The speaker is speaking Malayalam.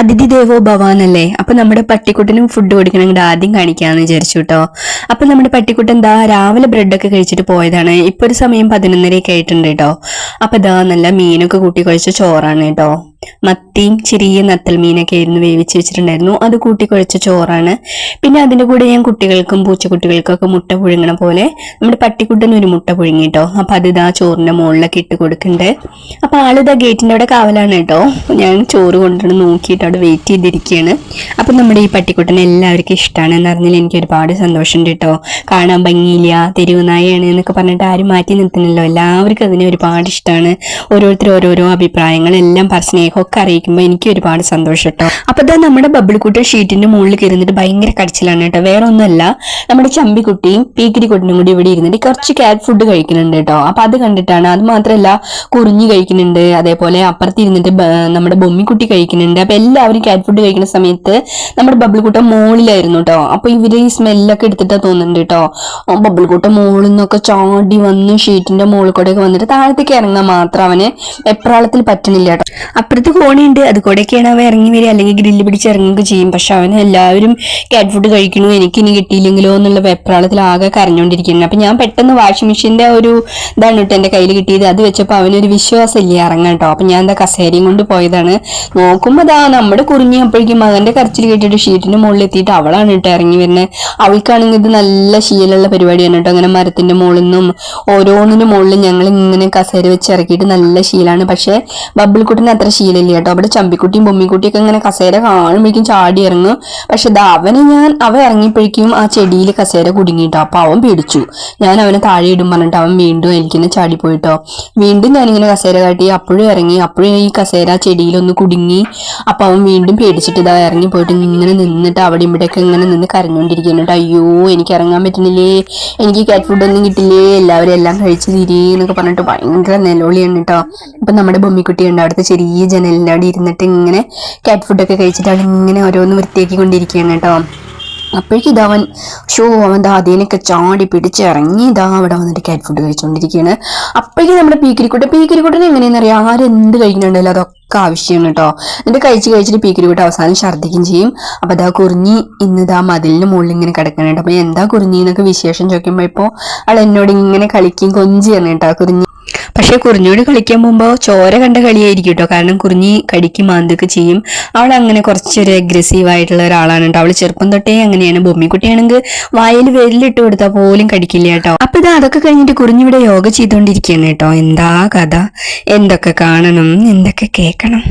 അതിഥി ദേവോ ഭവാനല്ലേ. അപ്പൊ നമ്മുടെ പട്ടിക്കുട്ടനും ഫുഡ് കൊടുക്കണമെങ്കിൽ ആദ്യം കാണിക്കാന്ന് വിചാരിച്ചു കേട്ടോ. അപ്പൊ നമ്മുടെ പട്ടിക്കുട്ടൻ എന്താ രാവിലെ ബ്രെഡൊക്കെ കഴിച്ചിട്ട് പോയതാണ്. ഇപ്പൊ ഒരു സമയം 11:30 ആയിട്ടുണ്ട് കേട്ടോ. അപ്പൊ ഇതാ നല്ല മീനൊക്കെ കൂട്ടി കഴിച്ച ചോറാണ് കേട്ടോ. മത്തിയും ചെറിയ നത്തൽ മീനൊക്കെ ആയിരുന്നു വേവിച്ച് വെച്ചിട്ടുണ്ടായിരുന്നു. അത് കൂട്ടി കുഴച്ച ചോറാണ്. പിന്നെ അതിന്റെ കൂടെ ഞാൻ കുട്ടികൾക്കും പൂച്ചക്കുട്ടികൾക്കും ഒക്കെ മുട്ട പുഴുങ്ങണ പോലെ നമ്മുടെ പട്ടിക്കുട്ടന് ഒരു മുട്ട പുഴുങ്ങിട്ടോ. അപ്പൊ അത് ഇതാ ചോറിന്റെ മുകളിലൊക്കെ ഇട്ട് കൊടുക്കുന്നുണ്ട്. അപ്പൊ ആളിതാ ഗേറ്റിന്റെ അവിടെ കാവലാണ് കേട്ടോ. ഞാൻ ചോറ് കൊണ്ടുവന്ന് നോക്കിയിട്ട് അവിടെ വെയിറ്റ് ചെയ്തിരിക്കുകയാണ്. അപ്പൊ നമ്മുടെ ഈ പട്ടിക്കുട്ടനെ എല്ലാവർക്കും ഇഷ്ടമാണ് എന്ന് പറഞ്ഞാൽ എനിക്ക് ഒരുപാട് സന്തോഷമുണ്ട് കേട്ടോ. കാണാൻ ഭംഗിയില്ല, തെരുവ് നായയാണ് എന്നൊക്കെ പറഞ്ഞിട്ട് ആരും മാറ്റി നിർത്തുന്നില്ലോ. എല്ലാവർക്കും അതിനെ ഒരുപാട് ഇഷ്ടമാണ്. ഓരോരുത്തർ ഓരോരോ അഭിപ്രായങ്ങളെല്ലാം സ്നേഹമൊക്കെ അറിയിക്കുമ്പോൾ എനിക്ക് ഒരുപാട് സന്തോഷം കേട്ടോ. അപ്പൊ ഇതാ നമ്മുടെ ബബിൾക്കുട്ടി ഷീറ്റിന്റെ മുകളിൽ കയറിന്നിട്ട് ഭയങ്കര കടിച്ചിലാണ് കേട്ടോ. വേറെ ഒന്നുമല്ല, നമ്മുടെ ചമ്പിക്കുട്ടിയും പീക്കിരിക്കുട്ടിനും കൂടി ഇവിടെ ഇരുന്നിട്ട് കുറച്ച് ക്യാറ്റ് ഫുഡ് കഴിക്കുന്നുണ്ട് കേട്ടോ. അപ്പൊ അത് കണ്ടിട്ടാണ്. അത് മാത്രമല്ല കുറിഞ്ഞി കഴിക്കുന്നുണ്ട്, അതേപോലെ അപ്പുറത്ത് ഇരുന്നിട്ട് നമ്മുടെ ബൊമ്മിക്കുട്ടി കഴിക്കുന്നുണ്ട്. അപ്പൊ എല്ലാവരും ക്യാറ്റ് ഫുഡ് കഴിക്കുന്ന സമയത്ത് നമ്മുടെ ബബിൾക്കുട്ട മോളിലായിരുന്നു കേട്ടോ. അപ്പൊ ഇവര് ഈ സ്മെല്ലൊക്കെ എടുത്തിട്ടാ തോന്നുന്നുണ്ട് കേട്ടോ. ബബിൾക്കുട്ട മോളിൽ നിന്നൊക്കെ ചാടി വന്ന് ഷീറ്റിന്റെ മുകളിൽ കൂടെ ഒക്കെ വന്നിട്ട് താഴത്തേക്ക് ഇറങ്ങാൻ മാത്രം അവന് എപ്രാളത്തിൽ പറ്റണില്ല കേട്ടോ. അപ്പുറത്ത് കോണിയുണ്ട്, അത് കൂടെയൊക്കെയാണ് അവൻ ഇറങ്ങി വരിക, അല്ലെങ്കിൽ ഗ്രില്ല് പിടിച്ച് ഇറങ്ങുക ചെയ്യും. പക്ഷെ അവന് എല്ലാവരും ക്യാറ്റ് ഫുഡ് കഴിക്കണു, എനിക്ക് ഇനി കിട്ടിയില്ലെങ്കിലോ എന്നുള്ള വെപ്രാളത്തിൽ ആകെ കരഞ്ഞുകൊണ്ടിരിക്കുന്നത്. അപ്പൊ ഞാൻ പെട്ടെന്ന് വാഷിംഗ് മെഷീന്റെ ഒരു ഇതാണ് കേട്ടോ എന്റെ കയ്യിൽ കിട്ടിയത്. അത് വെച്ചപ്പോൾ അവനൊരു വിശ്വാസം ഇല്ല ഇറങ്ങാൻ കേട്ടോ. അപ്പൊ ഞാൻ എന്താ കസേരയും കൊണ്ട് പോയതാണ്. നോക്കുമ്പോ അതാ നമ്മുടെ കുറിഞ്ഞി അപ്പോഴേക്കും മകന്റെ കരച്ചിൽ കേട്ടിട്ട് ഷീറ്റിന്റെ മുകളിൽ എത്തിയിട്ട് അവളാണ് കേട്ടോ ഇറങ്ങി വരുന്നത്. അവൾക്കാണെങ്കിൽ ഇത് നല്ല ശീലമുള്ള പരിപാടിയാണ് കേട്ടോ. അങ്ങനെ മരത്തിന്റെ മുകളിൽ നിന്നും ഓരോന്നിനും മുകളിൽ ഞങ്ങൾ ഇങ്ങനെ കസേര വെച്ച് ഇറക്കിയിട്ട് നല്ല ശീലമാണ്. പക്ഷെ ബബിൾക്കുട്ടിന് അത്ര ശീലമില്ല കേട്ടോ. അവിടെ ചമ്പിക്കുട്ടിയും ബൊമ്മിക്കുട്ടിയൊക്കെ ഇങ്ങനെ കസേര കാണുമ്പോഴേക്കും ചാടി ഇറങ്ങും. പക്ഷെ അവ ഇറങ്ങിയപ്പോഴേക്കും ആ ചെടിയിൽ കസേര കുടുങ്ങിട്ടോ. അപ്പൊ അവൻ പേടിച്ചു. ഞാൻ അവനെ താഴെ ഇടും പറഞ്ഞിട്ട് അവൻ വീണ്ടും എനിക്കിങ്ങനെ ചാടി പോയിട്ടോ. വീണ്ടും ഞാനിങ്ങനെ കസേര കാട്ടി അപ്പോഴും ഇറങ്ങി. അപ്പോഴും ഈ കസേര ചെടിയിലൊന്ന് കുടുങ്ങി. അപ്പൊ അവൻ വീണ്ടും പേടിച്ചിട്ട് ഇതാ ഇറങ്ങി പോയിട്ട് ഇങ്ങനെ നിന്നിട്ട് അവിടെ ഇവിടെയൊക്കെ ഇങ്ങനെ നിന്ന് കരഞ്ഞോണ്ടിരിക്കുന്നുണ്ട്. അയ്യോ എനിക്ക് ഇറങ്ങാൻ പറ്റുന്നില്ലേ, എനിക്ക് ക്യാറ്റ് ഫുഡ് ഒന്നും കിട്ടില്ലേ, എല്ലാവരും എല്ലാം കഴിച്ചു തിരി എന്നൊക്കെ പറഞ്ഞിട്ട് ഭയങ്കര നിലവിളിയാണ് കേട്ടോ. അപ്പൊ നമ്മുടെ ബൊമ്മിക്കുട്ടിയുണ്ട് അവിടുത്തെ ചെറിയ ജനലിൻ്റെ അവിടെ ഇരുന്നിട്ട് ഇങ്ങനെ ക്യാറ്റ് ഫുഡൊക്കെ കഴിച്ചിട്ട് അവിടെ ഇങ്ങനെ ഓരോന്ന് വൃത്തിയാക്കി കൊണ്ടിരിക്കുകയാണ് കേട്ടോ. അപ്പോഴേക്കും ഇതവൻ അവൻ ദാദീനൊക്കെ ചാടി പിടിച്ച് ഇറങ്ങി ഇതാ അവിടെ വന്നിട്ട് ക്യാറ്റ് ഫുഡ് കഴിച്ചുകൊണ്ടിരിക്കുകയാണ്. അപ്പോഴേക്കും നമ്മുടെ പീക്കിരിക്കുട്ടനെ എങ്ങനെയാണെന്ന് അറിയാം, ആരെന്ത് കഴിക്കുന്നുണ്ടല്ലോ അതൊക്കെ ആവശ്യമാണ് കേട്ടോ. എന്നിട്ട് കഴിച്ചിട്ട് പീക്കിരിക്കുട്ടി അവസാനം ഛർദ്ദിക്കും ചെയ്യും. അപ്പൊ അതാ കുറിഞ്ഞി ഇന്നിതാ മതിലിന് മുകളിൽ ഇങ്ങനെ കിടക്കുന്നുണ്ട്. അപ്പൊ എന്താ കുറിഞ്ഞി എന്നൊക്കെ വിശേഷം ചോദിക്കുമ്പോ ഇപ്പോ അവൾ എന്നോട് ഇങ്ങനെ കളിക്കും കൊഞ്ചിയാണ് കേട്ടോ കുറിഞ്ഞി. പക്ഷെ കുറിഞ്ഞോട് കളിക്കാൻ പോകുമ്പോൾ ചോര കണ്ട കളിയായിരിക്കും കേട്ടോ. കാരണം കുറിഞ്ഞി കടിക്കും മാന്തൊക്കെ ചെയ്യും. അവൾ അങ്ങനെ കുറച്ചൊരു അഗ്രസീവ് ആയിട്ടുള്ള ഒരാളാണ് കേട്ടോ. അവള് ചെറുപ്പം തൊട്ടേ അങ്ങനെയാണ്. ബൊമ്മിക്കുട്ടിയാണെങ്കിൽ വായിൽ വെല്ലിട്ട് കൊടുത്താൽ പോലും കടിക്കില്ല കേട്ടോ. അപ്പൊ ഇത് അതൊക്കെ കഴിഞ്ഞിട്ട് കുറിഞ്ഞിവിടെ യോഗ ചെയ്തുകൊണ്ടിരിക്കുകയാണ് കേട്ടോ. എന്താ കഥ, എന്തൊക്കെ കാണണം, എന്തൊക്കെ കേൾക്കണം.